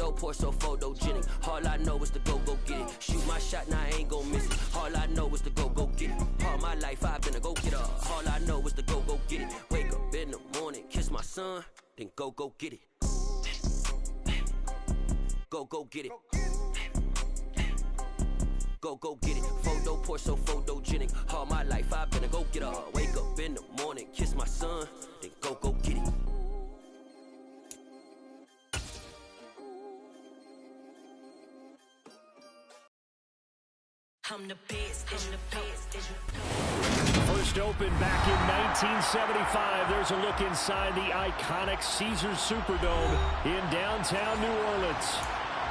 Photo, pour so photogenic. All I know is to go get it. Shoot my shot, now I ain't gon' miss it. All I know is to go get it. All my life I've been a go-getter. All I know is to go get it. Wake up in the morning, kiss my son, then go get it. Go get it. Go get it. Photo, pour so photogenic. All my life I've been a go-getter. Wake up in the morning, kiss my son, then go get it. I'm the best, First opened back in 1975. There's a look inside the iconic Caesars Superdome in downtown New Orleans.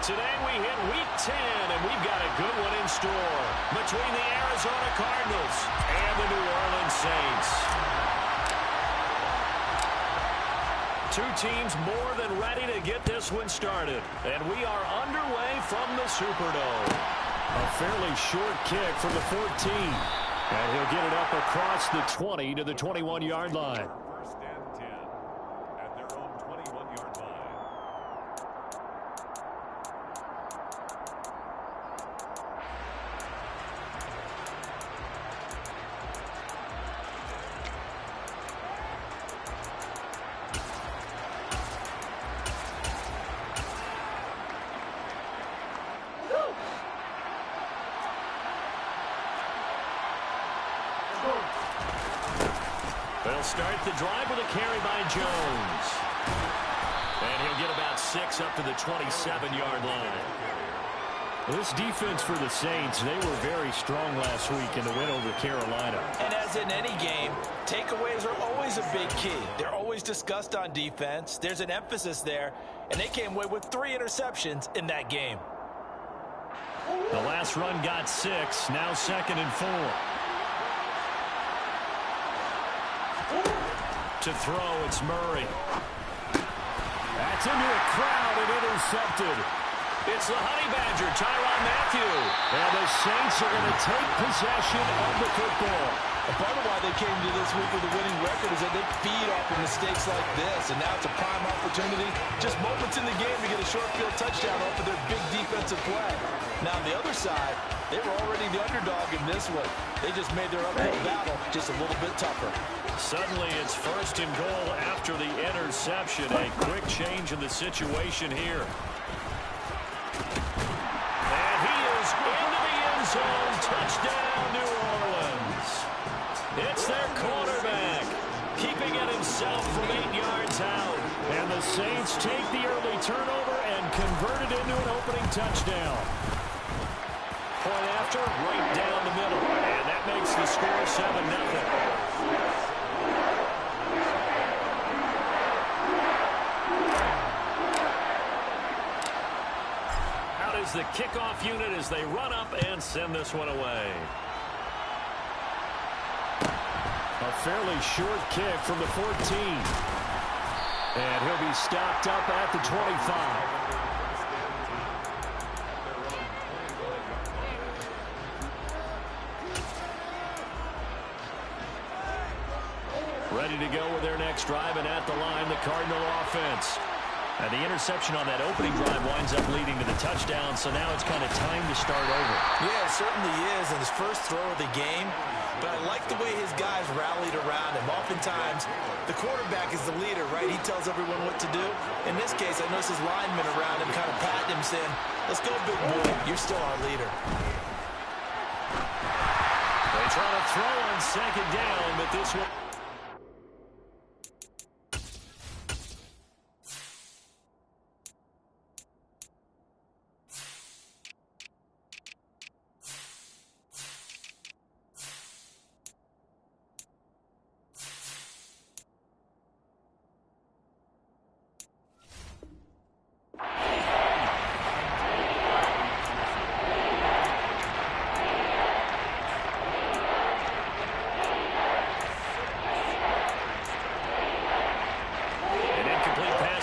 Today we hit Week 10, and we've got a good one in store between the Arizona Cardinals and the New Orleans Saints. Two teams more than ready to get this one started, and we are underway from the Superdome. A fairly short kick from the 14. And he'll get it up across the 20 to the 21-yard line. First and 10 at their own 21-yard line. They'll start the drive with a carry by Jones. And he'll get about 6 up to the 27-yard line. This defense for the Saints, they were very strong last week in the win over Carolina. And as in any game, takeaways are always a big key. They're always discussed on defense. There's an emphasis there, and they came away with 3 interceptions in that game. The last run got 6, now 2nd and 4. To throw, it's Murray. That's into a crowd and intercepted. It's the Honey Badger, Tyrann Mathieu. And the Saints are going to take possession of the football. A part of why they came to this week with a winning record is that they feed off of mistakes like this, and now it's a prime opportunity, just moments in the game, to get a short field touchdown off of their big defensive play. Now, on the other side, they were already the underdog in this one. They just made their uphill battle just a little bit tougher. Suddenly, it's 1st and goal after the interception. A quick change in the situation here. And he is into the end zone. Touchdown, New Orleans. It's their quarterback, keeping it himself from 8 yards out. And the Saints take the early turnover and convert it into an opening touchdown. Point after, right down the middle. And that makes the score 7-0. Out is the kickoff unit as they run up and send this one away. A fairly short kick from the 14. And he'll be stopped up at the 25. Ready to go with their next drive, and at the line, the Cardinal offense. And the interception on that opening drive winds up leading to the touchdown, so now it's kind of time to start over. Yeah, it certainly is in his first throw of the game. But I like the way his guys rallied around him. Oftentimes, the quarterback is the leader, right? He tells everyone what to do. In this case, I noticed his linemen around him kind of patting him, saying, "Let's go, big boy. You're still our leader." They try to throw on 2nd down, but this one...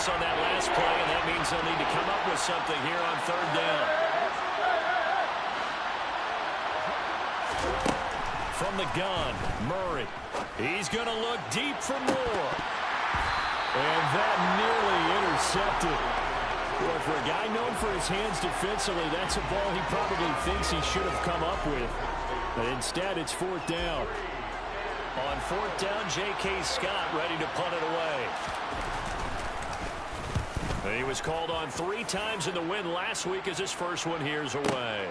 on that last play, and that means they'll need to come up with something here on 3rd down. From the gun, Murray. He's going to look deep for more. And that nearly intercepted. Well, for a guy known for his hands defensively, that's a ball he probably thinks he should have come up with. But instead, it's fourth down. On fourth down, J.K. Scott ready to punt it away. He was called on 3 times in the win last week as his first one here's away.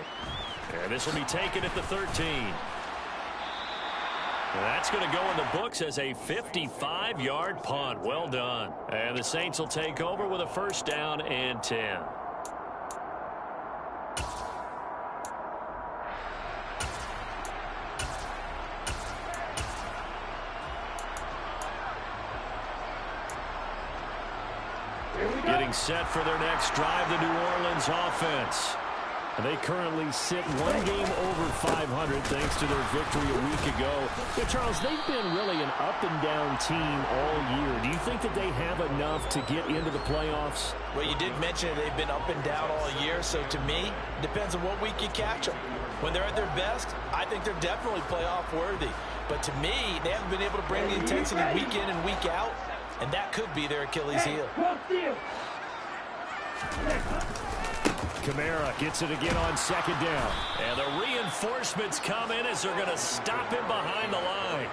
And this will be taken at the 13. That's going to go in the books as a 55-yard punt. Well done. And the Saints will take over with a first down and 10. Getting set for their next drive, the New Orleans offense. They currently sit 1 game over 500 thanks to their victory a week ago. Yeah, Charles, they've been really an up-and-down team all year. Do you think that they have enough to get into the playoffs? Well, you did mention they've been up and down all year, so to me, it depends on what week you catch them. When they're at their best, I think they're definitely playoff worthy. But to me, they haven't been able to bring the intensity week in and week out, and that could be their Achilles heel. Kamara gets it again on second down. And the reinforcements come in as they're going to stop him behind the line.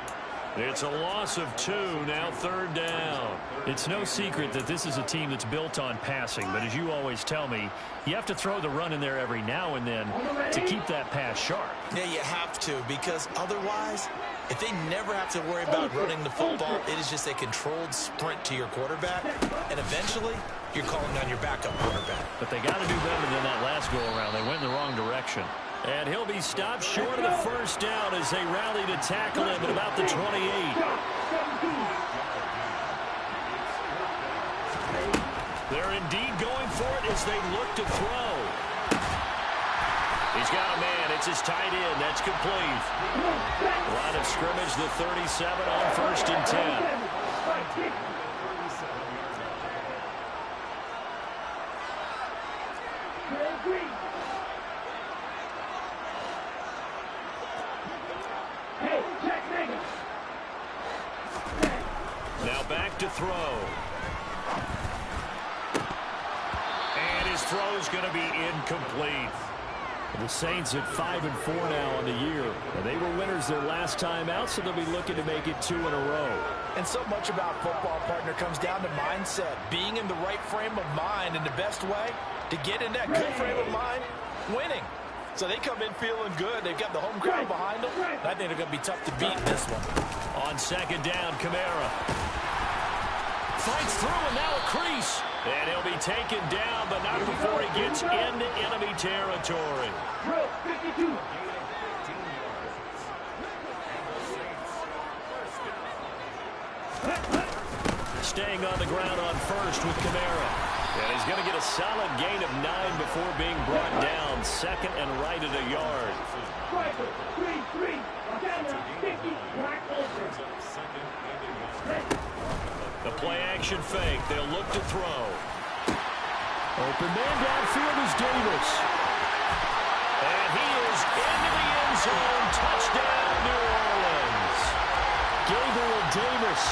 It's a loss of 2, now third down. It's no secret that this is a team that's built on passing, but as you always tell me, you have to throw the run in there every now and then to keep that pass sharp. Yeah, you have to, because otherwise, if they never have to worry about running the football, it is just a controlled sprint to your quarterback, and eventually, you're calling on your backup quarterback. But they got to do better than that last go-around. They went in the wrong direction. And he'll be stopped short of the first down as they rally to tackle him at about the 28. They're indeed going for it as they look to throw. He's got a man. It's his tight end. That's complete. Line of scrimmage, the 37 on first and 10. Now back to throw. And his throw is going to be incomplete. The Saints at 5-4 now on the year. They were winners their last time out, so they'll be looking to make it 2 in a row. And so much about football, partner, comes down to mindset. Being in the right frame of mind, and the best way to get in that good frame of mind, winning. So they come in feeling good. They've got the home crowd behind them. I think they're going to be tough to beat in this one. On second down, Kamara fights through, and now a crease. And he'll be taken down, but not before he gets into enemy territory. Staying on the ground on first with Kamara. And he's going to get a solid gain of 9 before being brought down. Second and right at a yard. The play action fake. They'll look to throw. Open man downfield is Davis. And he is into the end zone. Touchdown, New Orleans. Gabriel Davis.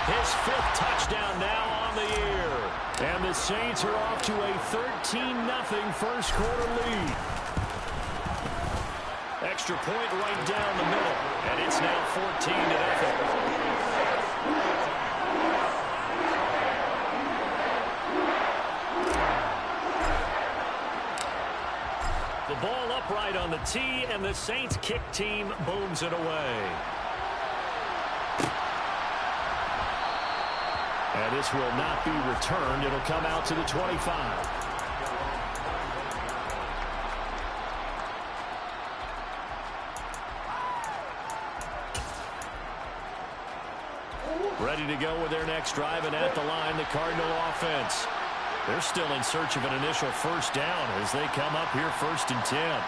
His 5th touchdown now on the year. And the Saints are off to a 13-0 first quarter lead. Extra point right down the middle. And it's now 14-0. The ball upright on the tee, and the Saints kick team booms it away. And this will not be returned. It'll come out to the 25. Ready to go with their next drive, and at the line, the Cardinal offense. They're still in search of an initial first down as they come up here first and 10.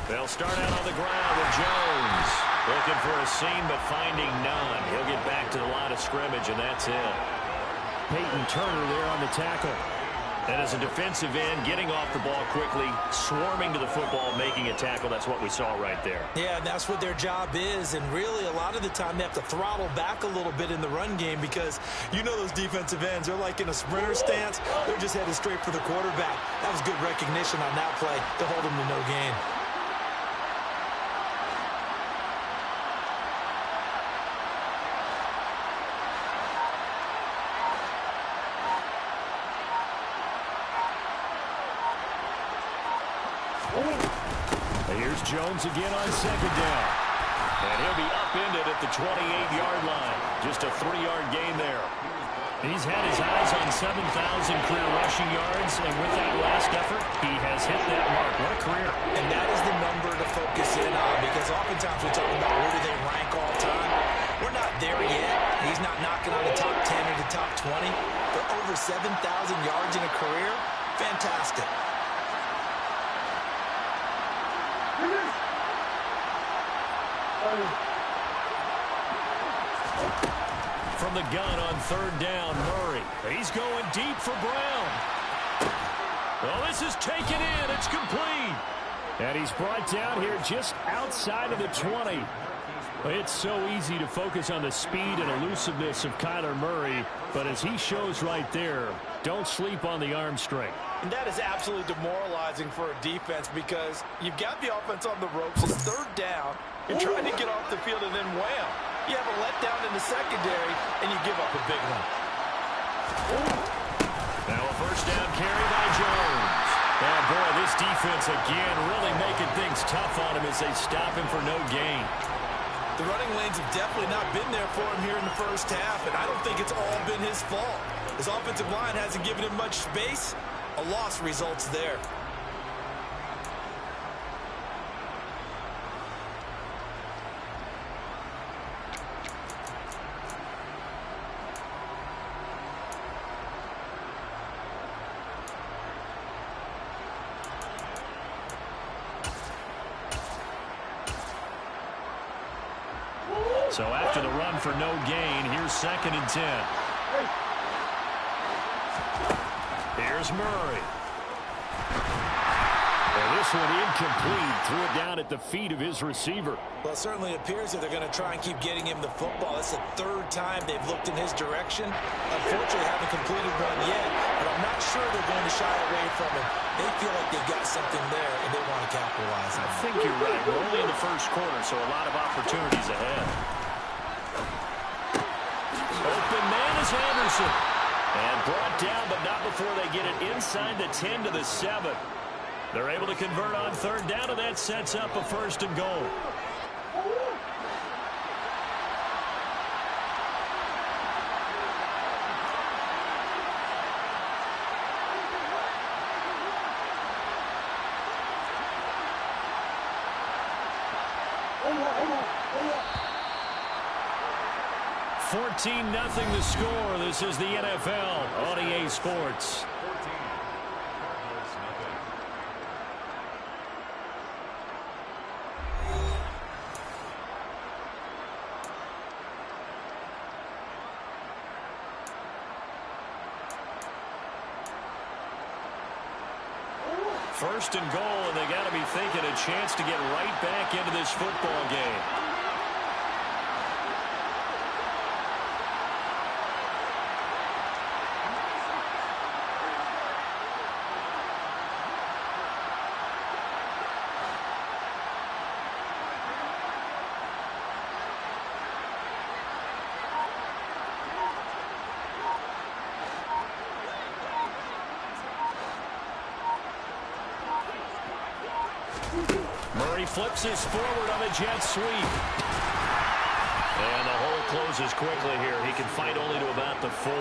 They'll start out on the ground with Jones. Looking for a seam, but finding none. He'll get back to the line of scrimmage, and that's it. Peyton Turner there on the tackle. And as a defensive end, getting off the ball quickly, swarming to the football, making a tackle, that's what we saw right there. Yeah, and that's what their job is. And really, a lot of the time, they have to throttle back a little bit in the run game because you know those defensive ends, they're like in a sprinter stance. They're just headed straight for the quarterback. That was good recognition on that play to hold them to no gain. Here's Jones again on second down. And he'll be upended at the 28-yard line. Just a 3-yard gain there. He's had his eyes on 7,000 career rushing yards, and with that last effort, he has hit that mark. What a career. And that is the number to focus in on because oftentimes we talk about where do they rank all time. We're not there yet. He's not knocking on the top 10 or the top 20. For over 7,000 yards in a career, fantastic. From the gun on third down, Murray. He's going deep for Brown. Well, this is taken in. It's complete. And he's brought down here just outside of the 20. It's so easy to focus on the speed and elusiveness of Kyler Murray, but as he shows right there, don't sleep on the arm strength. And that is absolutely demoralizing for a defense because you've got the offense on the ropes. It's third down. You're trying to get off the field, and then wham. You have a letdown in the secondary, and you give up a big one. Now a first down carry by Jones. Oh, boy, this defense again really making things tough on him as they stop him for no gain. The running lanes have definitely not been there for him here in the first half, and I don't think it's all been his fault. His offensive line hasn't given him much space. A loss results there. So after the run for no gain, here's 2nd and 10. Here's Murray. And this one incomplete. Threw it down at the feet of his receiver. Well, it certainly appears that they're going to try and keep getting him the football. It's the third time they've looked in his direction. Unfortunately, haven't completed one yet, but I'm not sure they're going to shy away from him. They feel like they've got something there, and they want to capitalize on it. I think you're right. We're only in the first quarter, so a lot of opportunities ahead. Open man is Anderson. And brought down, but not before they get it inside the 10 to the 7. They're able to convert on third down, and that sets up a 1st and goal. $14-0 the score. This is the NFL on EA Sports. First and goal, and they got to be thinking a chance to get right back into this football game. Murray flips his forward on a jet sweep. And the hole closes quickly here. He can fight only to about the 4.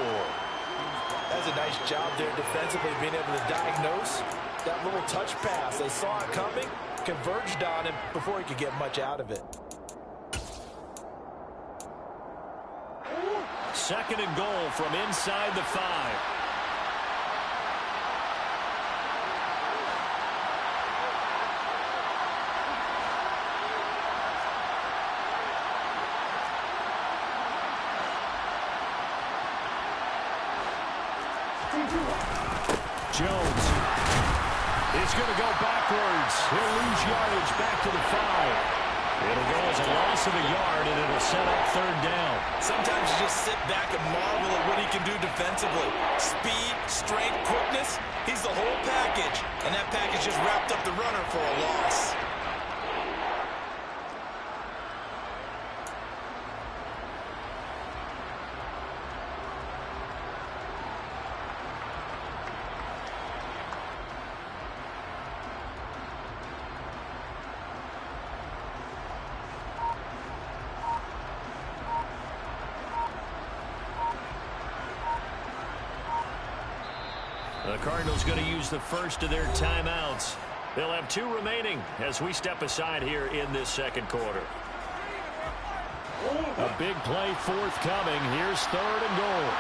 That's a nice job there defensively, being able to diagnose that little touch pass. They saw it coming, converged on him before he could get much out of it. 2nd and goal from inside the 5. Jones. He's going to go backwards. He'll lose yardage back to the 5. It'll go as a loss of a yard, and it'll set up third down. Sometimes you just sit back and marvel at what he can do defensively. Speed, strength, quickness. He's the whole package, and that package just wrapped up the runner for a loss. The Cardinals going to use the first of their timeouts. They'll have 2 remaining as we step aside here in this second quarter. A big play forthcoming. Here's 3rd and goal.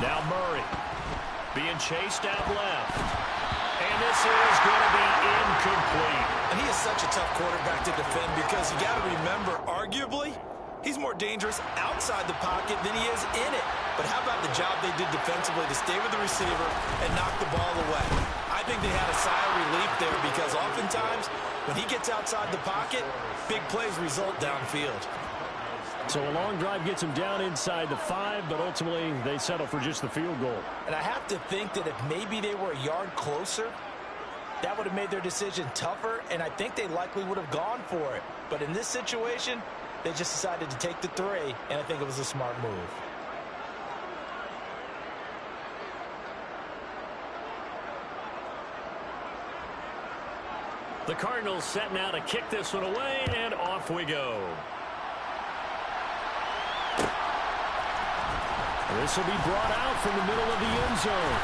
Now Murray. Being chased out left. And this is going to be incomplete. And he is such a tough quarterback to defend because you got to remember, arguably, he's more dangerous outside the pocket than he is in it. But how about the job they did defensively to stay with the receiver and knock the ball away? I think they had a sigh of relief there because oftentimes when he gets outside the pocket, big plays result downfield. So a long drive gets them down inside the 5, but ultimately they settle for just the field goal. And I have to think that if maybe they were a yard closer, that would have made their decision tougher, and I think they likely would have gone for it. But in this situation, they just decided to take the 3, and I think it was a smart move. The Cardinals set now to kick this one away, and off we go. This will be brought out from the middle of the end zone.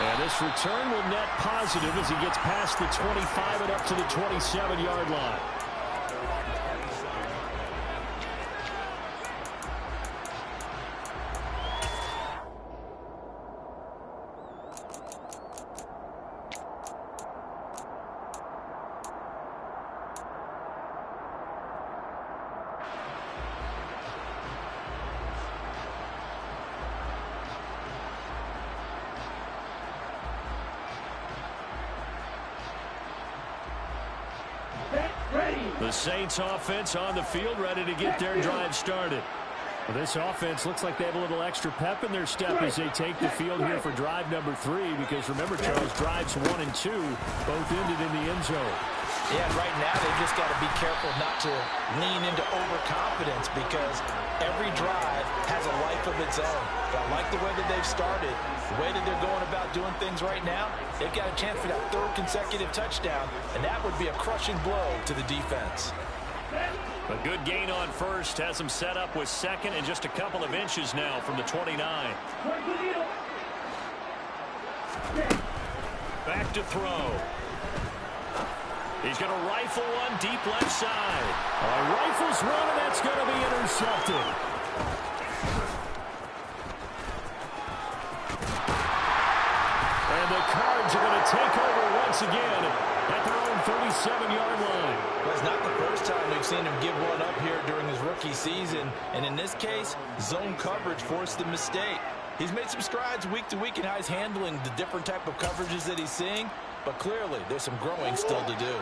And this return will net positive as he gets past the 25 and up to the 27-yard line. The Saints offense on the field, ready to get their drive started. Well, this offense looks like they have a little extra pep in their step as they take the field here for drive number 3, because remember, Charles, drives 1 and 2 both ended in the end zone. Yeah, right now they've just got to be careful not to lean into overconfidence because every drive has a life of its own. But I like the way that they've started, the way that they're going about doing things right now. They've got a chance for that 3rd consecutive touchdown, and that would be a crushing blow to the defense. A good gain on first has them set up with 2nd and just a couple of inches now from the 29. Back to throw. He's going to rifle one deep left side. Rifles one, and that's going to be intercepted. And the Cards are going to take over once again at their own 37-yard line. Well, it's not the first time we've seen him give one up here during his rookie season. And in this case, zone coverage forced the mistake. He's made some strides week to week in how he's handling the different type of coverages that he's seeing. But clearly, there's some growing still to do.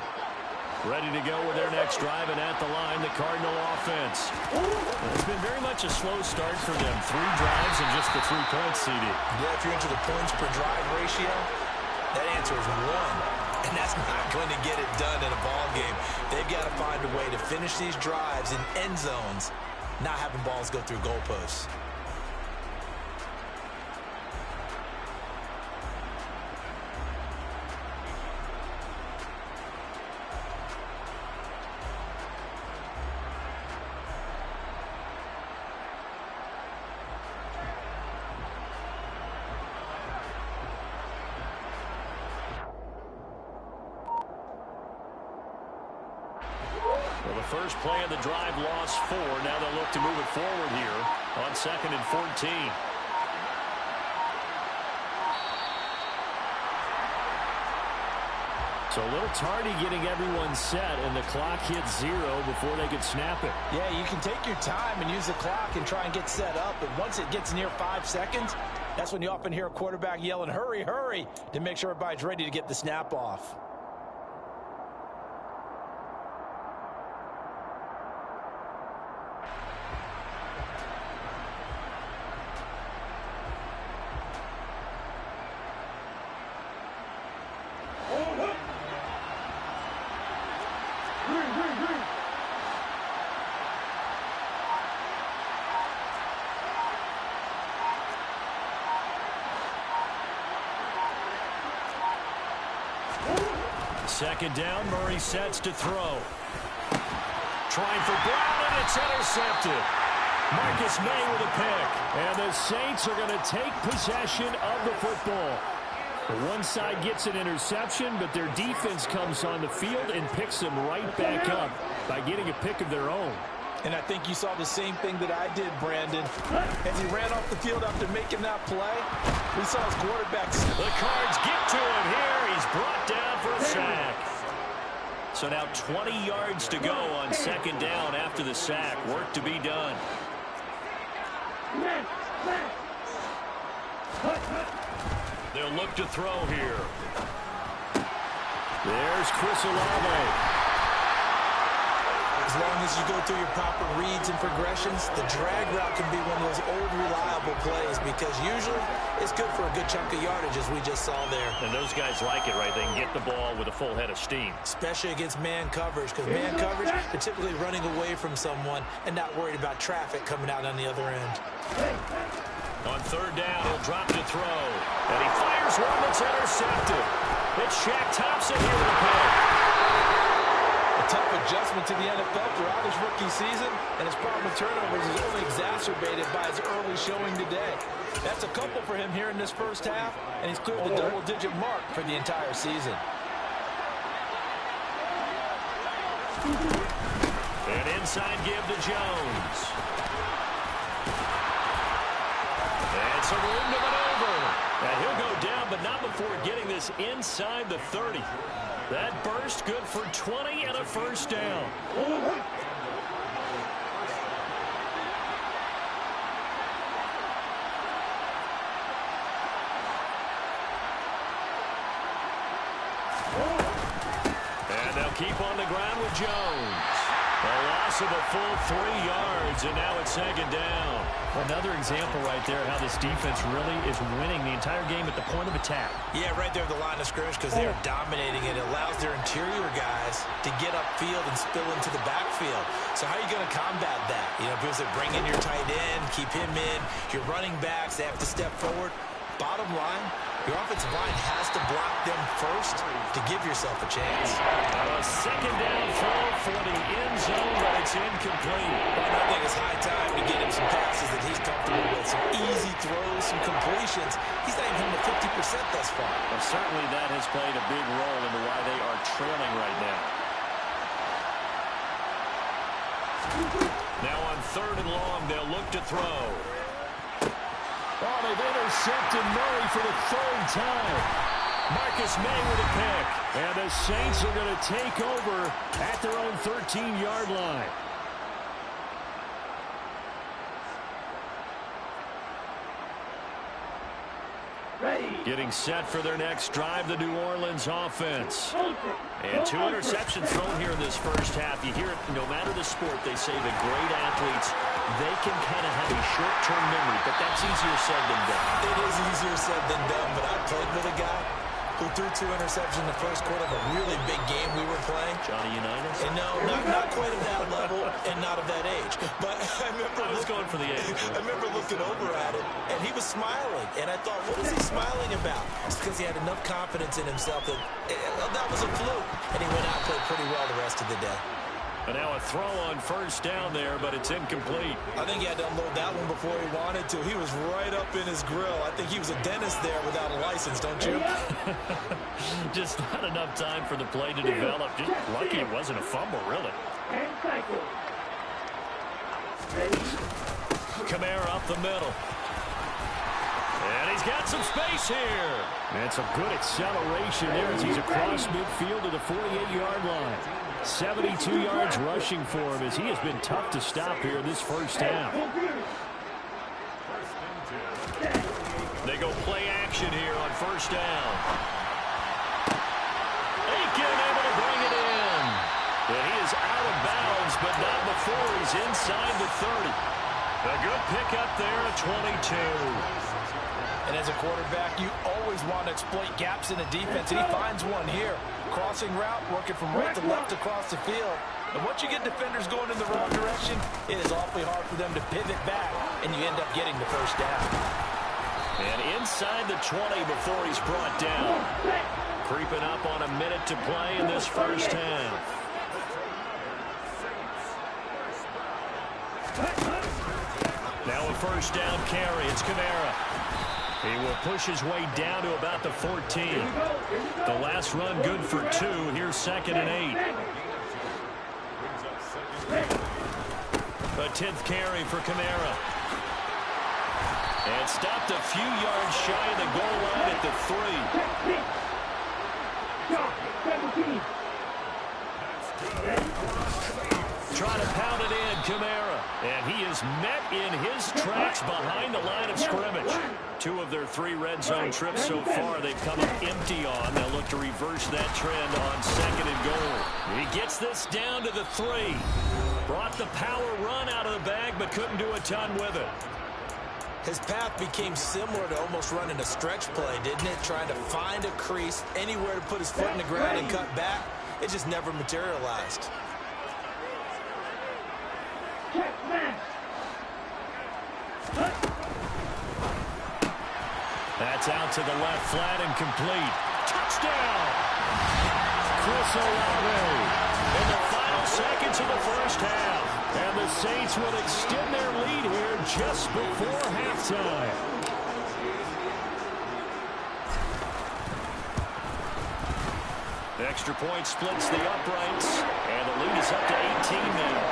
Ready to go with their next drive, and at the line, the Cardinal offense. It's been very much a slow start for them. 3 drives and just the 3 points seeded. Yeah, if you're into the points per drive ratio, that answer is 1. And that's not going to get it done in a ball game. They've got to find a way to finish these drives in end zones, not having balls go through goalposts. Well, the first play of the drive lost 4. Now they'll look to move it forward here on 2nd and 14. So a little tardy getting everyone set, and the clock hits 0 before they could snap it. Yeah, you can take your time and use the clock and try and get set up, but once it gets near 5 seconds, that's when you often hear a quarterback yelling, hurry, hurry, to make sure everybody's ready to get the snap off. Second down, Murray sets to throw. Trying for Brown, and it's intercepted. Marcus May with a pick. And the Saints are going to take possession of the football. One side gets an interception, but their defense comes on the field and picks them right back up by getting a pick of their own. And I think you saw the same thing that I did, Brandon. As he ran off the field after making that play, we saw his quarterback. The Cards get to him here. He's brought down for a sack. So now 20 yards to go on second down after the sack. Work to be done. They'll look to throw here. There's Chris Olave. As long as you go through your proper reads and progressions, the drag route can be one of those old reliable plays because usually it's good for a good chunk of yardage, as we just saw there. And those guys like it, right? They can get the ball with a full head of steam. Especially against man coverage, because man coverage, they're typically running away from someone and not worried about traffic coming out on the other end. On third down, he'll drop to throw. And he fires one that's intercepted. It's Shaq Thompson here with a pick. A tough adjustment to the NFL throughout his rookie season, and his problem with turnovers is only exacerbated by his early showing today. That's a couple for him here in this first half, and he's cleared the double-digit mark for the entire season. An inside give to Jones. And some room to maneuver. And he'll go down, but not before getting this inside the 30. That burst good for 20 and a first down. And they'll keep on the ground with Jones. A loss of a full 3 yards, and now it's second down. Another example right there how this defense really is winning the entire game at the point of attack. Yeah, right there at the line of scrimmage because they're dominating it. It allows their interior guys to get upfield and spill into the backfield. So how are you going to combat that? You know, because they bring in your tight end, keep him in. Your running backs, they have to step forward. Bottom line, your offensive line has to block them first to give yourself a chance. A second down throw for the end zone, but it's incomplete. And I think it's high time to get him some passes that he's comfortable with. Some easy throws, some completions. He's not even hitting the 50% thus far. Well, certainly that has played a big role into why they are trailing right now. Now on third and long, they'll look to throw. Oh, they've intercepted Murray for the third time. Marcus May with a pick. And the Saints are going to take over at their own 13-yard line. Getting set for their next drive, the New Orleans offense. And 2 interceptions thrown here in this first half. You hear it, no matter the sport, they say the great athletes, they can kind of have a short-term memory, but that's easier said than done. It is easier said than done, but I played with a guy who threw 2 interceptions in the first quarter of a really big game we were playing. Johnny Unitas? And no, not quite at that level and not of that age. But I was going for the age. I remember looking over at him, and he was smiling. And I thought, what is he smiling about? It's because he had enough confidence in himself that that was a fluke. And he went out and played pretty well the rest of the day. And now a throw on first down there, but it's incomplete. I think he had to unload that one before he wanted to. He was right up in his grill. I think he was a dentist there without a license, don't you? Just not enough time for the play to develop. Just lucky it wasn't a fumble, really. Kamara up the middle. And he's got some space here. And some good acceleration there as he's across midfield to the 48-yard line. 72 yards rushing for him as he has been tough to stop here in this first half. They go play action here on first down. Aiken able to bring it in. And he is out of bounds, but not before he's inside the 30. A good pickup there at 22. And as a quarterback, you always want to exploit gaps in the defense, and he finds one here. Crossing route, working from right to left across the field. And once you get defenders going in the wrong direction, it is awfully hard for them to pivot back, and you end up getting the first down. And inside the 20 before he's brought down. Creeping up on a minute to play in this first half. Now a first down carry. It's Kamara. He will push his way down to about the 14. The last run good for 2. Here's 2nd and 8. A 10th carry for Kamara. And stopped a few yards shy of the goal line at the 3. Trying to pound it in, Kamara. And he is met in his tracks behind the line of scrimmage. 2 of their 3 red zone trips so far they've come up empty on. They'll look to reverse that trend on 2nd and goal. He gets this down to the 3. Brought the power run out of the bag, but couldn't do a ton with it. His path became similar to almost running a stretch play, didn't it? Trying to find a crease, anywhere to put his foot in the ground and cut back. It just never materialized. That's out to the left, flat and complete. Touchdown! Chris Olave in the final seconds of the first half. And the Saints will extend their lead here just before halftime. Extra point splits the uprights, and the lead is up to 18 now.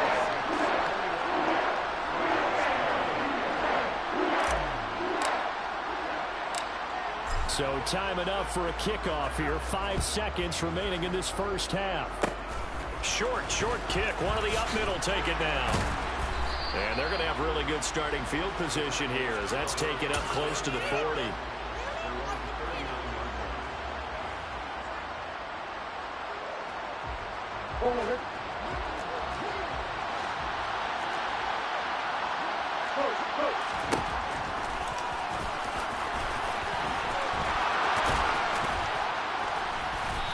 So time enough for a kickoff here. 5 seconds remaining in this first half. Short kick. One of the up middle take it now. And they're going to have really good starting field position here as that's taken up close to the 40.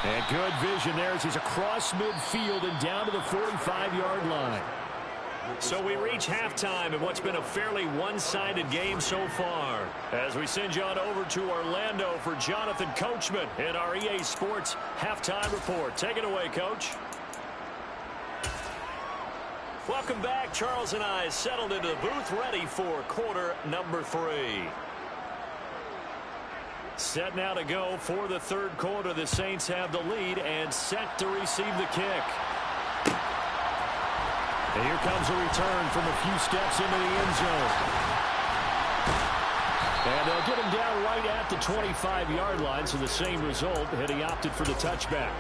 And good vision there as he's across midfield and down to the 45-yard line. So we reach halftime in what's been a fairly one-sided game so far. As we send you on over to Orlando for Jonathan Coachman in our EA Sports Halftime Report. Take it away, Coach. Welcome back. Charles and I settled into the booth ready for quarter number 3. Set now to go for the third quarter. The Saints have the lead and set to receive the kick. And here comes a return from a few steps into the end zone. And they'll get him down right at the 25-yard line, so the same result, had he opted for the touchback.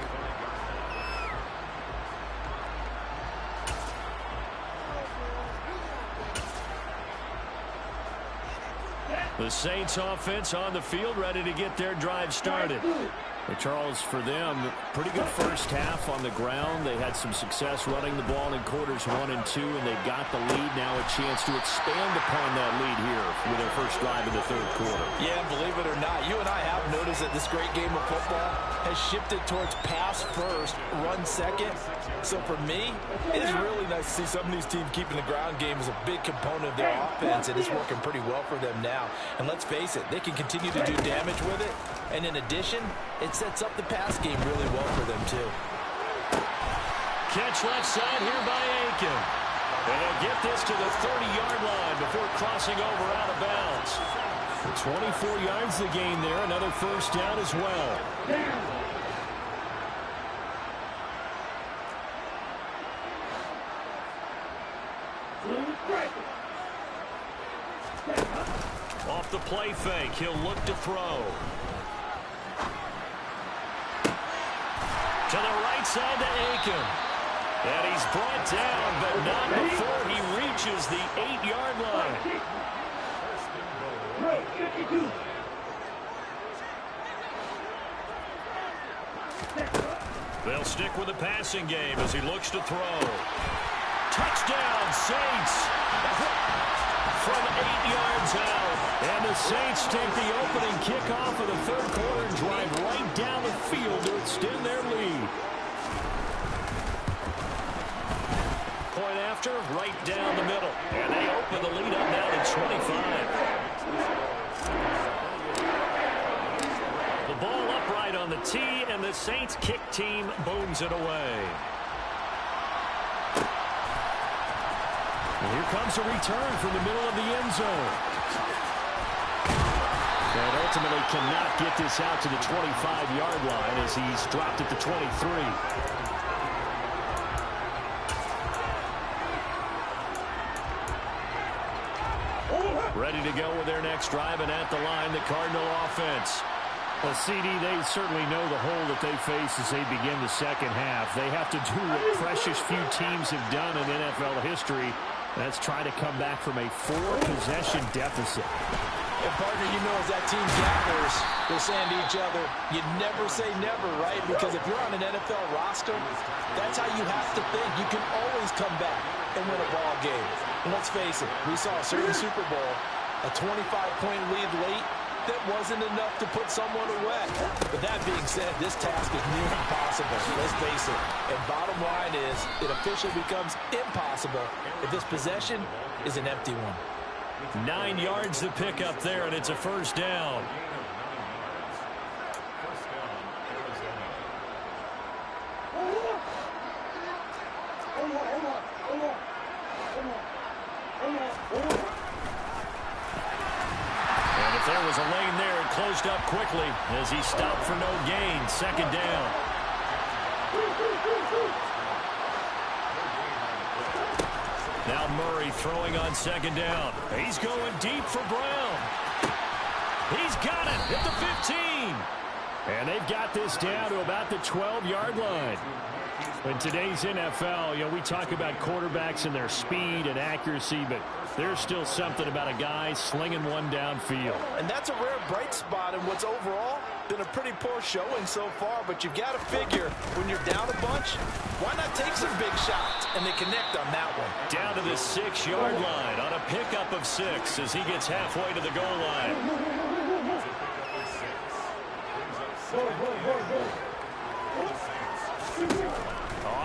The Saints offense on the field, ready to get their drive started. Hey, Charles, for them, pretty good first half on the ground. They had some success running the ball in quarters 1 and 2, and they've got the lead now, a chance to expand upon that lead here with their first drive in the third quarter. Yeah, believe it or not, you and I have noticed that this great game of football has shifted towards pass first, run second. So for me, it is really nice to see some of these teams keeping the ground game as a big component of their offense, and it's working pretty well for them now. And let's face it, they can continue to do damage with it. And in addition, it sets up the pass game really well for them, too. Catch left side here by Aiken. And they'll get this to the 30-yard line before crossing over out of bounds. 24 yards the gain there. Another first down as well. Off the play fake. He'll look to throw. To the right side to Aiken. And he's brought down, but not before he reaches the 8-yard line. They'll stick with the passing game as he looks to throw. Touchdown, Saints! From 8 yards out. And the Saints take the opening kickoff of the third quarter and drive right down the field to extend their lead. Point after, right down the middle. And they open the lead up now to 25. The ball upright on the tee, and the Saints kick team booms it away. And here comes a return from the middle of the end zone. And ultimately cannot get this out to the 25-yard line as he's dropped at the 23. Ready to go with their next drive, and at the line, the Cardinal offense. Well, CD, they certainly know the hole that they face as they begin the second half. They have to do what precious few teams have done in NFL history. That's try to come back from a 4-possession deficit. And, partner, you know, as that team gathers, they're saying to each other, you never say never, right? Because if you're on an NFL roster, that's how you have to think. You can always come back and win a ball game. And let's face it, we saw a certain Super Bowl, a 25-point lead late, that wasn't enough to put someone away. But that being said, this task is near impossible. Let's face it. And bottom line is, it officially becomes impossible if this possession is an empty one. 9 yards to pick up there, and it's a first down. And if there was a lane there, it closed up quickly as he stopped for no gain. Second down. Now Murray throwing on second down. He's going deep for Brown. He's got it at the 15. And they've got this down to about the 12-yard line. In today's NFL, you know, we talk about quarterbacks and their speed and accuracy, but there's still something about a guy slinging one downfield. And that's a rare bright spot in what's overall been a pretty poor showing so far, but you've got to figure when you're down a bunch, why not take some big shots? And they connect on that one. Down to the 6-yard line on a pickup of 6 as he gets halfway to the goal line.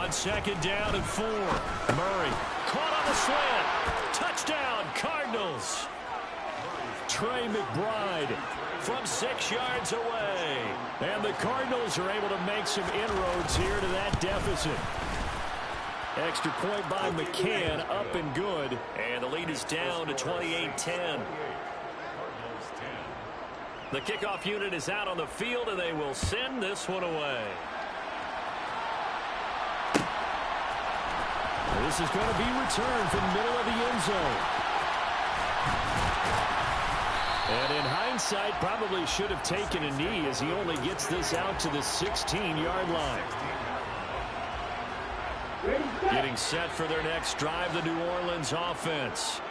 On second down and 4. Murray caught on the slant. Touchdown, Cardinals. Trey McBride from 6 yards away. And the Cardinals are able to make some inroads here to that deficit. Extra point by McCann, up and good. And the lead is down to 28-10. The kickoff unit is out on the field, and they will send this one away. This is going to be returned from the middle of the end zone. And in hindsight, probably should have taken a knee as he only gets this out to the 16-yard line. Getting set for their next drive, the New Orleans offense.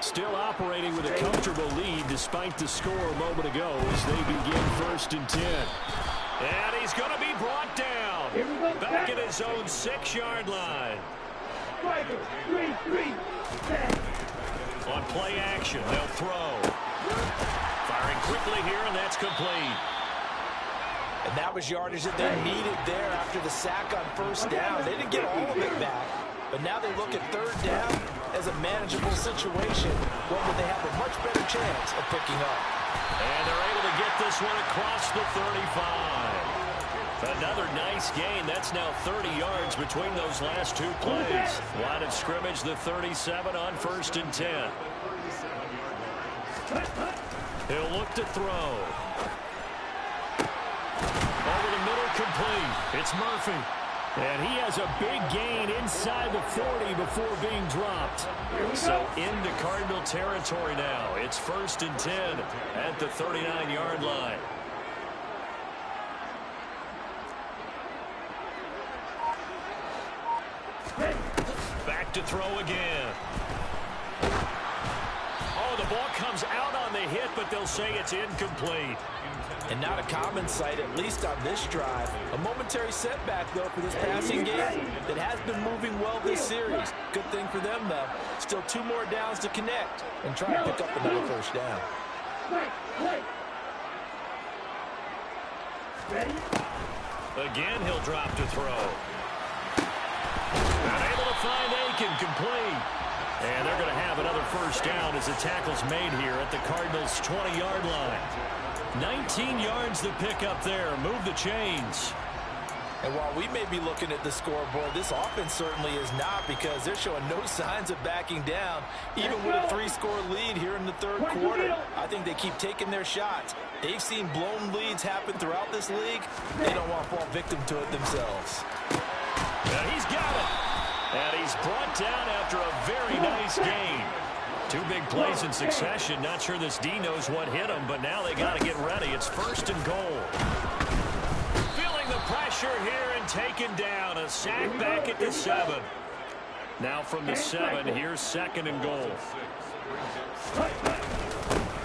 Still operating with a comfortable lead despite the score a moment ago as they begin 1st and 10. And he's going to be brought down. Back at his own 6-yard line. On play action, they'll throw. Firing quickly here, and that's complete. And that was yardage that they needed there after the sack on 1st down. They didn't get all of it back, but now they look at 3rd down as a manageable situation, one where they have a much better chance of picking up. And they're able to get this one across the 35. Another nice gain. That's now 30 yards between those last 2 plays. Line of scrimmage, the 37 on 1st and 10. He'll look to throw. Over the middle, complete. It's Murphy. And he has a big gain inside the 40 before being dropped. So into Cardinal territory now. It's 1st and 10 at the 39-yard line. Back to throw again. Oh, the ball comes out on the hit, but they'll say it's incomplete. And not a common sight, at least on this drive. A momentary setback, though, for this passing game that has been moving well this series. Good thing for them, though. Still 2 more downs to connect and try to pick up another first down. Again, he'll drop to throw. Unable to find Aiken, complete. And they're going to have another first down as the tackle's made here at the Cardinals' 20-yard line. 19 yards to pick up there. Move the chains. And while we may be looking at the scoreboard, this offense certainly is not, because they're showing no signs of backing down, even with a 3-score lead here in the 3rd quarter. I think they keep taking their shots. They've seen blown leads happen throughout this league. They don't want to fall victim to it themselves. And he's got it. And he's brought down after a very nice gain. 2 big plays in succession. Not sure this D knows what hit him, but now they got to get ready. It's 1st and goal. Feeling the pressure here and taken down. A sack back at the 7. Now from the 7, here's 2nd and goal.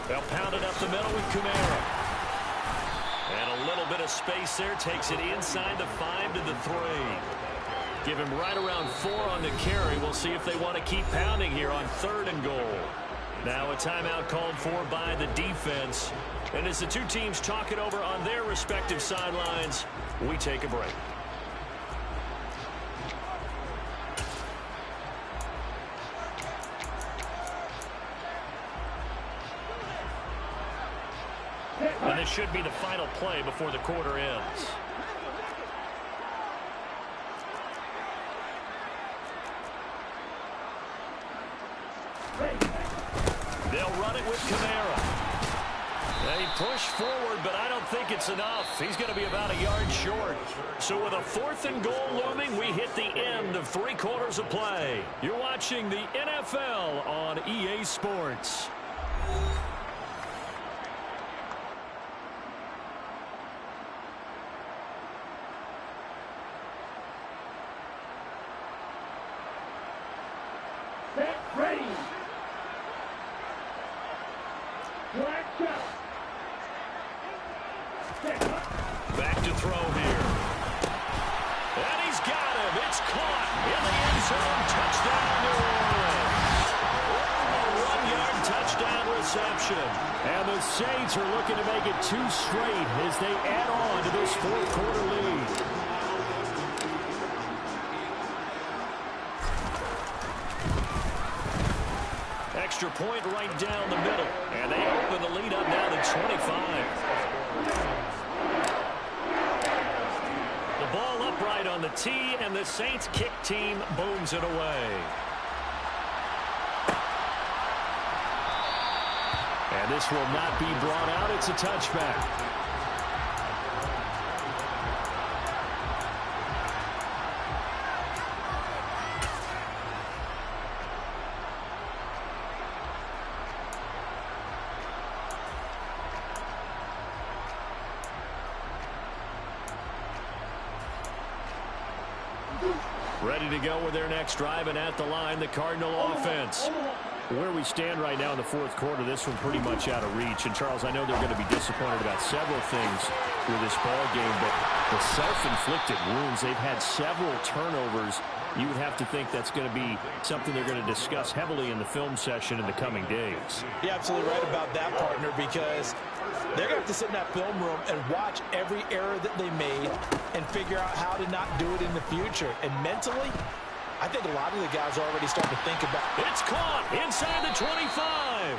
They'll pound it up the middle with Kamara. And a little bit of space there. Takes it inside the 5 to the 3. Give him right around 4 on the carry. We'll see if they want to keep pounding here on 3rd and goal. Now a timeout called for by the defense. And as the 2 teams talk it over on their respective sidelines, we take a break. And this should be the final play before the quarter ends. They'll run it with Kamara. They push forward, but I don't think it's enough. He's going to be about a yard short. So with a 4th and goal looming, we hit the end of 3 quarters of play. You're watching the NFL on EA Sports. Ready. Back to throw here. And he's got him. It's caught in the end zone. Touchdown, New Orleans. A 1-yard touchdown reception. And the Saints are looking to make it 2 straight as they add on to this 4th quarter lead. Extra point right down the middle. And they open the lead up now to 25. The ball upright on the tee, and the Saints kick team booms it away. And this will not be brought out. It's a touchback. Ready to go with their next drive, and at the line, the Cardinal offense. Where we stand right now in the 4th quarter, this one pretty much out of reach. And, Charles, I know they're going to be disappointed about several things with this ball game, but the self-inflicted wounds, they've had several turnovers. You would have to think that's going to be something they're going to discuss heavily in the film session in the coming days. You're absolutely right about that, partner, because they're going to have to sit in that film room and watch every error that they made and figure out how to not do it in the future. And mentally, I think a lot of the guys are already starting to think about it. It's caught inside the 25.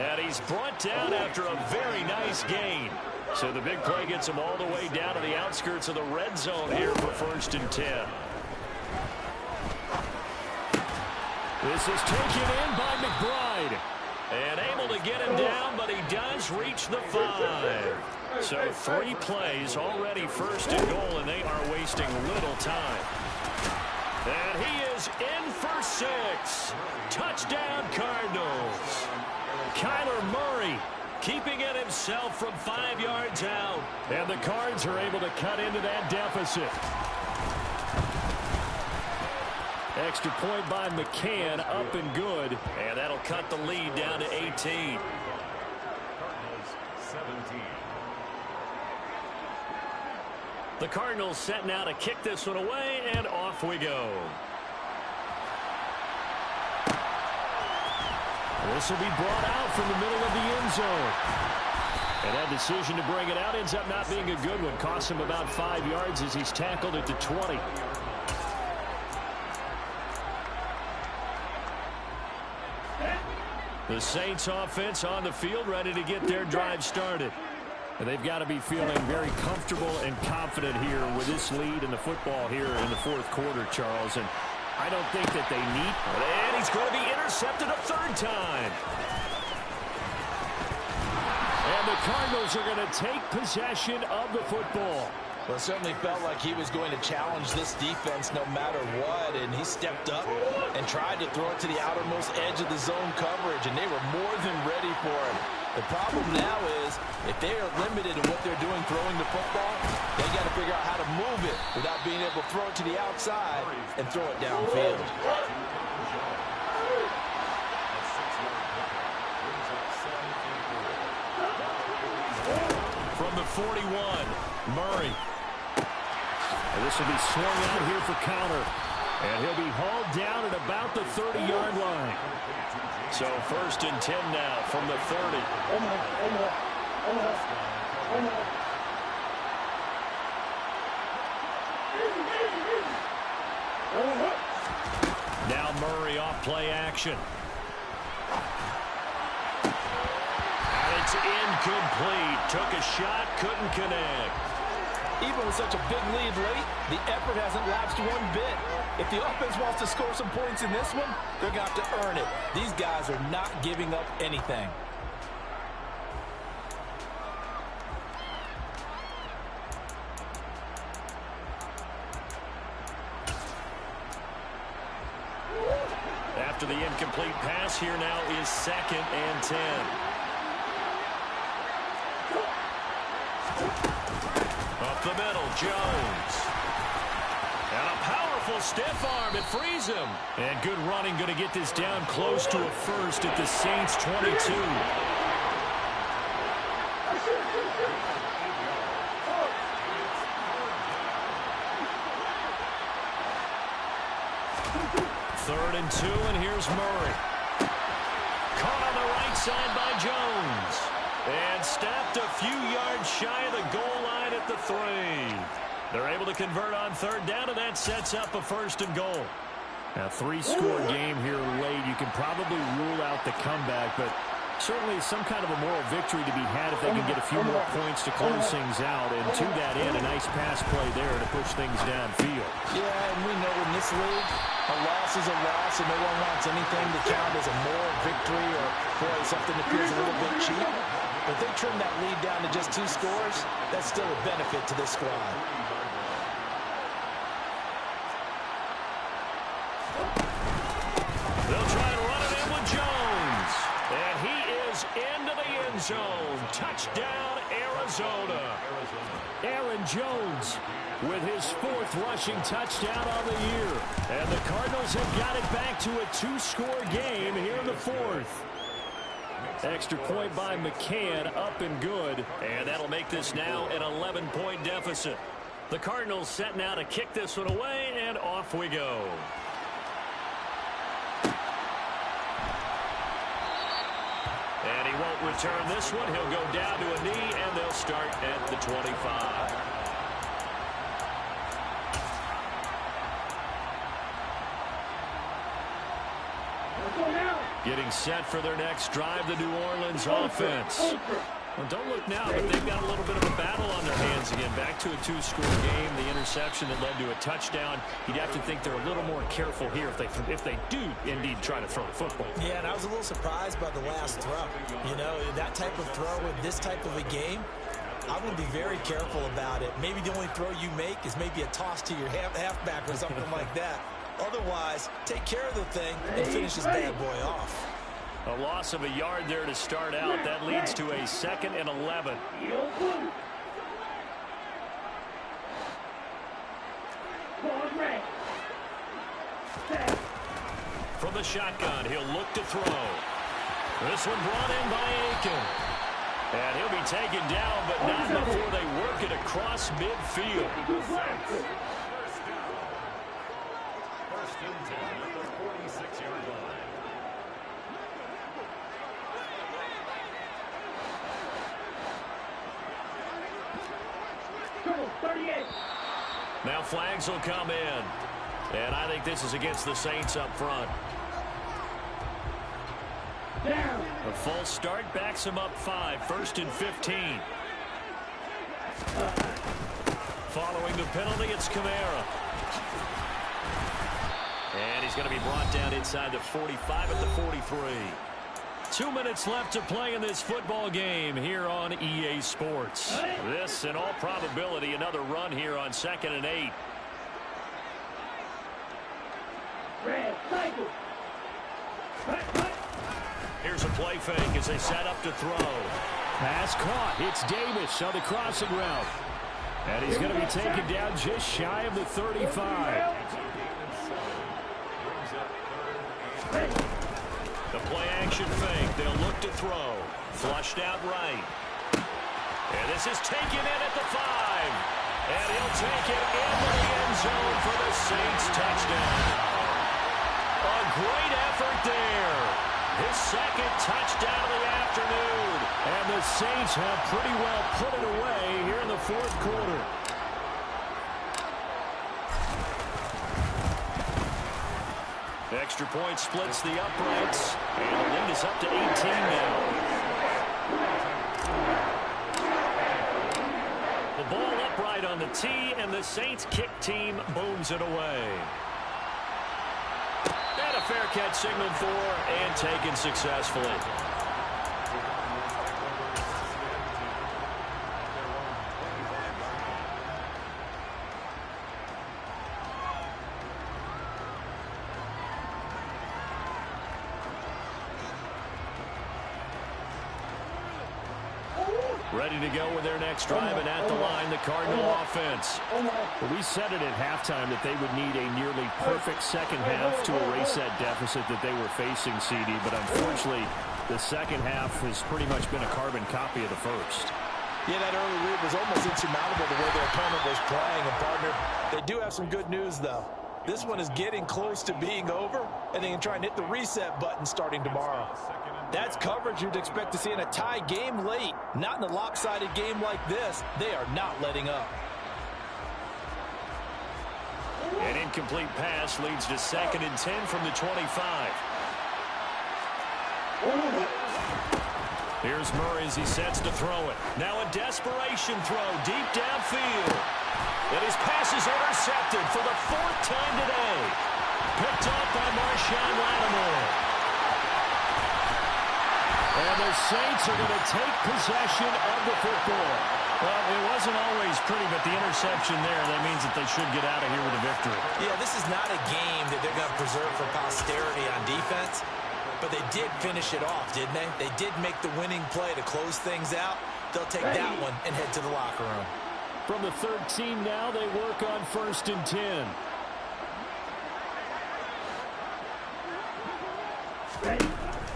And he's brought down after a very nice gain. So the big play gets him all the way down to the outskirts of the red zone here for 1st and 10. This is taken in by McBride. And able to get him down, but he does reach the 5. So 3 plays already first and goal, and they are wasting little time. And he is in for 6. Touchdown, Cardinals. Kyler Murray keeping it himself from 5 yards out. And the Cards are able to cut into that deficit. Extra point by McCann, up and good. And that'll cut the lead down to 18. Cardinals 17. The Cardinals set now to kick this one away, and off we go. This will be brought out from the middle of the end zone. And that decision to bring it out ends up not being a good one. Costs him about 5 yards as he's tackled at the 20. The Saints offense on the field, ready to get their drive started. And they've got to be feeling very comfortable and confident here with this lead in the football here in the 4th quarter, Charles. And I don't think that they need. And he's going to be intercepted a 3rd time. And the Cardinals are going to take possession of the football. Well, it certainly felt like he was going to challenge this defense no matter what, and he stepped up and tried to throw it to the outermost edge of the zone coverage, and they were more than ready for it. The problem now is if they are limited in what they're doing throwing the football, they got to figure out how to move it without being able to throw it to the outside and throw it downfield. From the 41, Murray. And this will be swung out here for counter. And he'll be hauled down at about the 30-yard line. So 1st and 10 now from the 30. Now Murray off play action. And it's incomplete. Took a shot, couldn't connect. Even with such a big lead late, the effort hasn't lapsed one bit. If the offense wants to score some points in this one, they're going to have to earn it. These guys are not giving up anything. After the incomplete pass, here now is 2nd and 10. Up the middle, Jones. And a powerful stiff arm. It frees him. And good running, going to get this down close to a 1st at the Saints' 22. Third and 2, and here's Murray. Caught on the right side by Jones. And stopped a few yards shy of the goal line at the 3. They're able to convert on 3rd down, and that sets up a 1st and goal. Now, 3-score game here late. You can probably rule out the comeback, but certainly some kind of a moral victory to be had if they can get a few more points to close things out. And to that end, a nice pass play there to push things downfield. Yeah, and we know in this league, a loss is a loss, and no one wants anything to count as a moral victory or, boy, something that feels a little bit cheap. If they trim that lead down to just 2 scores, that's still a benefit to this squad. They'll try and run it in with Jones. And he is into the end zone. Touchdown, Arizona. Aaron Jones with his 4th rushing touchdown on the year. And the Cardinals have got it back to a 2-score game here in the 4th. Extra point by McCann, up and good. And that'll make this now an 11-point deficit. The Cardinals set now to kick this one away, and off we go. And he won't return this one. He'll go down to a knee, and they'll start at the 25. Getting set for their next drive, the New Orleans offense. Well, don't look now, but they've got a little bit of a battle on their hands again. Back to a 2-score game. The interception that led to a touchdown. You'd have to think they're a little more careful here if they do indeed try to throw the football. Yeah, and I was a little surprised by the last throw. You know, that type of throw in this type of a game, I'm going to be very careful about it. Maybe the only throw you make is maybe a toss to your halfback or something like that. Otherwise, take care of the thing and finish this bad boy off. A loss of a yard there to start out. That leads to a 2nd and 11. From the shotgun, he'll look to throw. This one brought in by Aiken. And he'll be taken down, but not before they work it across midfield. First and 10 at the 46-yard line. Now flags will come in. And I think this is against the Saints up front. A false start backs him up 5. 1st and 15. Following the penalty, it's Kamara. And he's going to be brought down inside the 45 at the 43. 2 minutes left to play in this football game here on EA Sports. This, in all probability, another run here on 2nd and 8. Here's a play fake as they set up to throw. Pass caught. It's Davis on the crossing route. And he's going to be taken down just shy of the 35. The play action fake. They'll look to throw. Flushed out right. And this is taken in at the 5. And he'll take it into the end zone for the Saints touchdown. A great effort there. His 2nd touchdown of the afternoon. And the Saints have pretty well put it away here in the 4th quarter. Extra point splits the uprights. And the lead is up to 18 now. The ball upright on the tee, and the Saints kick team booms it away. And a fair catch signaled for and taken successfully. Ready to go with their next drive, and at the line, the Cardinal offense. Well, we said it at halftime that they would need a nearly perfect second half to erase that deficit that they were facing, CD, but unfortunately, the second half has pretty much been a carbon copy of the first. Yeah, that early lead was almost insurmountable the way their opponent was playing, and partner, they do have some good news, though. This one is getting close to being over, and they can try and hit the reset button starting tomorrow. That's coverage you'd expect to see in a tie game late. Not in a lopsided game like this. They are not letting up. An incomplete pass leads to 2nd and 10 from the 25. Here's Murray as he sets to throw it. Now a desperation throw deep downfield. And his pass is intercepted for the 4th time today. Picked up by Marshawn Lattimore. And the Saints are going to take possession of the football. Well, it wasn't always pretty, but the interception there, that means that they should get out of here with a victory. Yeah, this is not a game that they're going to preserve for posterity on defense, but they did finish it off, didn't they? They did make the winning play to close things out. They'll take that one and head to the locker room. From the 13 now, they work on 1st and 10.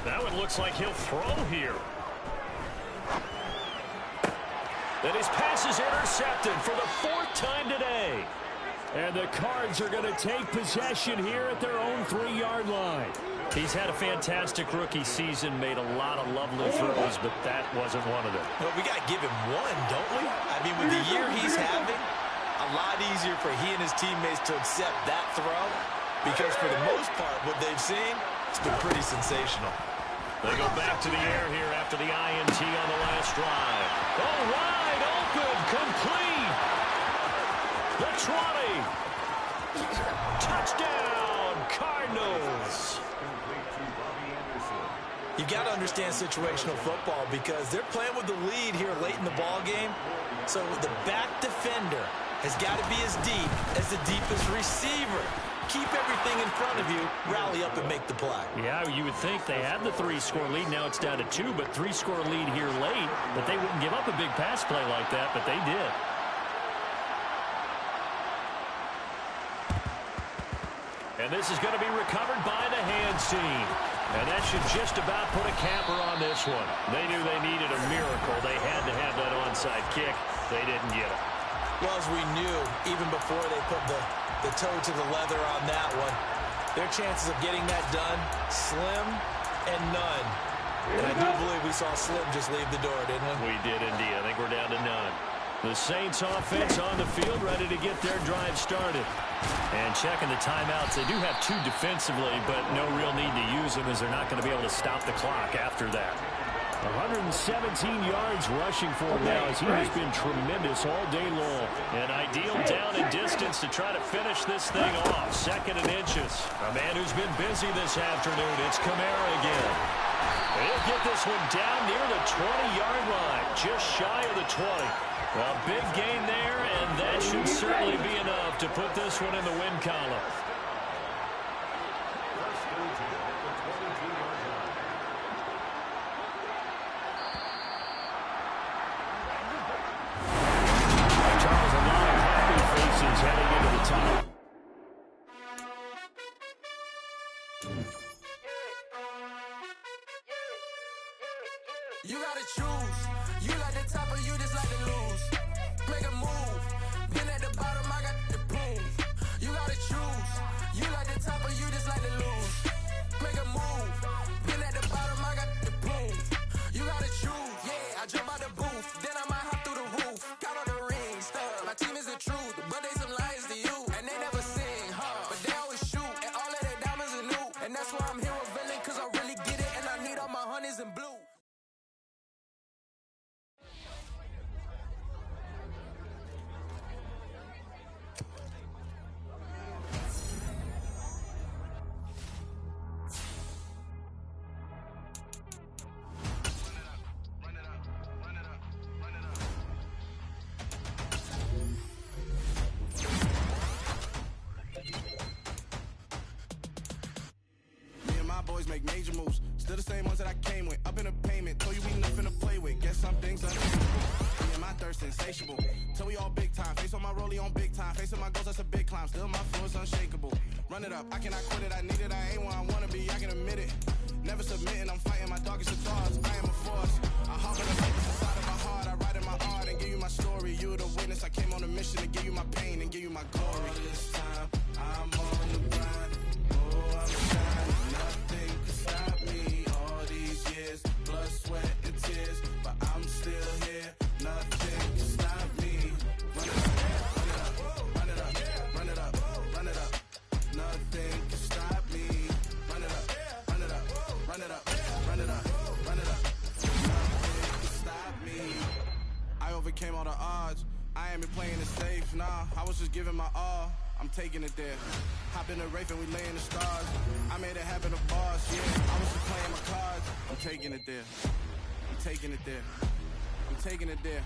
That one looks like he'll throw here. Then his pass is intercepted for the 4th time today. And the Cards are going to take possession here at their own 3-yard line. He's had a fantastic rookie season, made a lot of lovely throws, but that wasn't one of them. Well, we got to give him one, don't we? I mean, with the year he's having, a lot easier for he and his teammates to accept that throw, because for the most part, what they've seen, it's been pretty sensational. They go back to the air here after the INT on the last drive. Oh, wide open, complete. The 20. Touchdown, Cardinals. You got to understand situational football because they're playing with the lead here late in the ball game. So the back defender has got to be as deep as the deepest receiver. Keep everything in front of you, rally up and make the play. Yeah, you would think they had the 3-score lead. Now it's down to 2, but 3-score lead here late. But they wouldn't give up a big pass play like that, but they did. And this is going to be recovered by the hands team. And that should just about put a capper on this one. They knew they needed a miracle. They had to have that onside kick. They didn't get it. Well, as we knew, even before they put the toe to the leather on that one, their chances of getting that done, slim and none. And I do believe we saw Slim just leave the door, didn't we? We did indeed. I think we're down to none. The Saints offense on the field, ready to get their drive started. And checking the timeouts. They do have 2 defensively, but no real need to use them as they're not going to be able to stop the clock after that. 117 yards rushing for him now as he has been tremendous all day long. An ideal down and distance to try to finish this thing off. 2nd and inches. A man who's been busy this afternoon. It's Kamara again. He'll get this one down near the 20-yard line. Just shy of the 20. Well, big gain there, and that should certainly be enough to put this one in the win column. Charles, a lot of happy faces heading into the tunnel. You gotta choose. You like the top or you just like to lose. Make a move. Been at the bottom, I got the prove. You gotta choose. You like the top or you just like to lose. Make a move. Been at the bottom, I got the prove. You gotta choose. Yeah, I jump out the booth. Then I might hop through the roof. Count on the rings, stuff. My team is the truth, but they some liars to you. And they never sing, but they always shoot. And all of their diamonds are new. And that's why I'm here with Villain, cause I really get it. And I need all my honeys in blue. Boys make major moves. Still the same ones that I came with. Up in a payment. Told you we nothing to play with. Guess some things unchangeable. Me and my thirst insatiable. Till we all big time. Face on my rollie on big time. Facing my goals, that's a big climb. Still my flow is unshakable. Run it up. I cannot quit it. I need it. I ain't where I wanna be. I can admit it. Never submitting. I'm fighting my darkest of thoughts. I am a force. I hop in the focus inside of my heart. I write in my art and give you my story. You the witness. I came on a mission to give you my pain and give you my glory. All this time, I'm on the grind. Oh, I'm shining. Nothing can stop me. All these years, blood, sweat, and tears. But I'm still here. Nothing can stop me. Run it up, run it up, run it up, run it up. Nothing can stop me. Run it up, run it up, run it up, run it up, run it up. Nothing can stop me. I overcame all the odds. I ain't been playing it safe, nah. I was just giving my all. I'm taking it there. Hop in the Wraith and we lay in the stars. I made it happen, the boss, yeah. I was just playing my cards. I'm taking it there. I'm taking it there. I'm taking it there.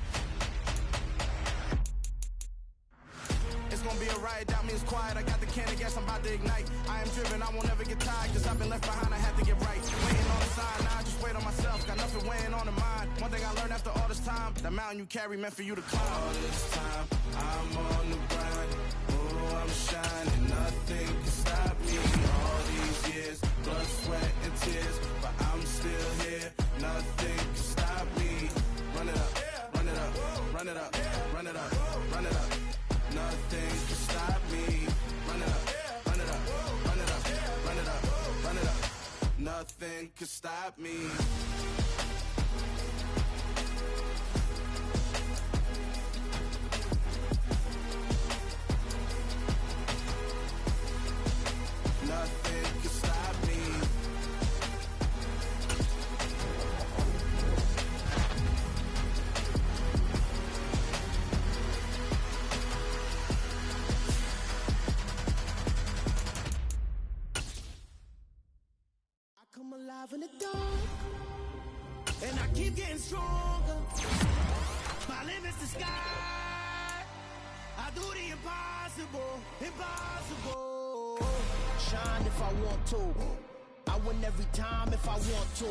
It's gonna be a riot, doubt me it's quiet. I got the can of gas, I'm about to ignite. I am driven, I won't ever get tired. Cause I've been left behind, I had to get right. Waiting on the sign, now I just wait on myself. Got nothing weighing on the mind. One thing I learned after all this time, that mountain you carry meant for you to climb. All this time, I'm on the grind. Oh, I'm shining, nothing can stop me. All these years, blood, sweat, and tears. But I'm still here, nothing can stop me. Run it up, run it up, run it up, run it up, run it up. Nothing can stop me. Run it up, run it up, run it up, run it up, run it up. Nothing can stop me. Nothing can stop me. I come alive in the dark. keep getting stronger. My limit's the sky. I do the impossible, impossible. Shine if I want to. I win every time if I want to.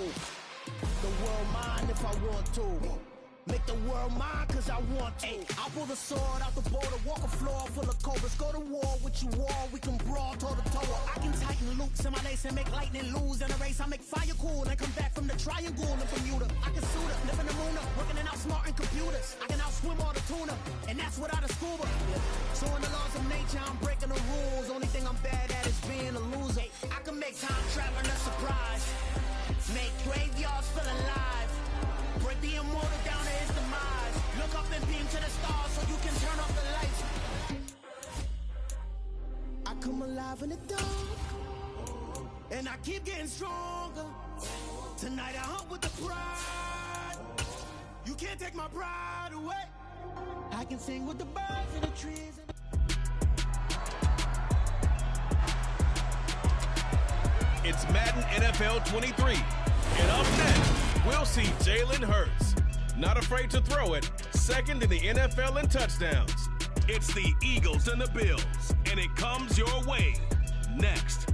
The world mine if I want to. Make the world mine cause I want to. I'll pull the sword out the border, walk a floor full of cobras. Go to war with you all, we can brawl toe to toe. I can tighten loops in my lace and make lightning lose in a race. I make fire cool and come back from the triangle in Bermuda. I can suit up, live in the moon up, working and outsmarting computers. I can outswim all the tuna, and that's without a scuba. So in the laws of nature, I'm breaking the rules. Only thing I'm bad at is being a loser. I can make time traveling a surprise. Make graveyards feel alive. Break the immortal down to his demise. Look up and beam to the stars so you can turn off the lights. I come alive in the dark, and I keep getting stronger. Tonight I hunt with the pride. You can't take my pride away. I can sing with the birds and the trees. It's Madden NFL 23. And up next, we'll see Jalen Hurts. Not afraid to throw it, second in the NFL in touchdowns. It's the Eagles and the Bills, and it comes your way next.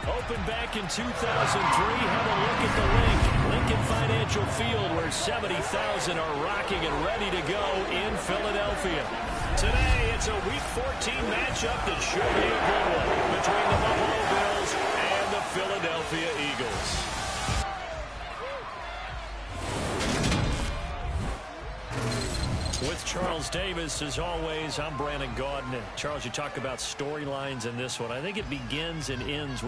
Opened back in 2003, have a look at the link. Lincoln Financial Field, where 70,000 are rocking and ready to go in Philadelphia. Today, it's a Week 14 matchup that should be a good one between the Buffalo Bills and the Philadelphia Eagles. With Charles Davis, as always, I'm Brandon Gaudin. And Charles, you talk about storylines in this one. I think it begins and ends with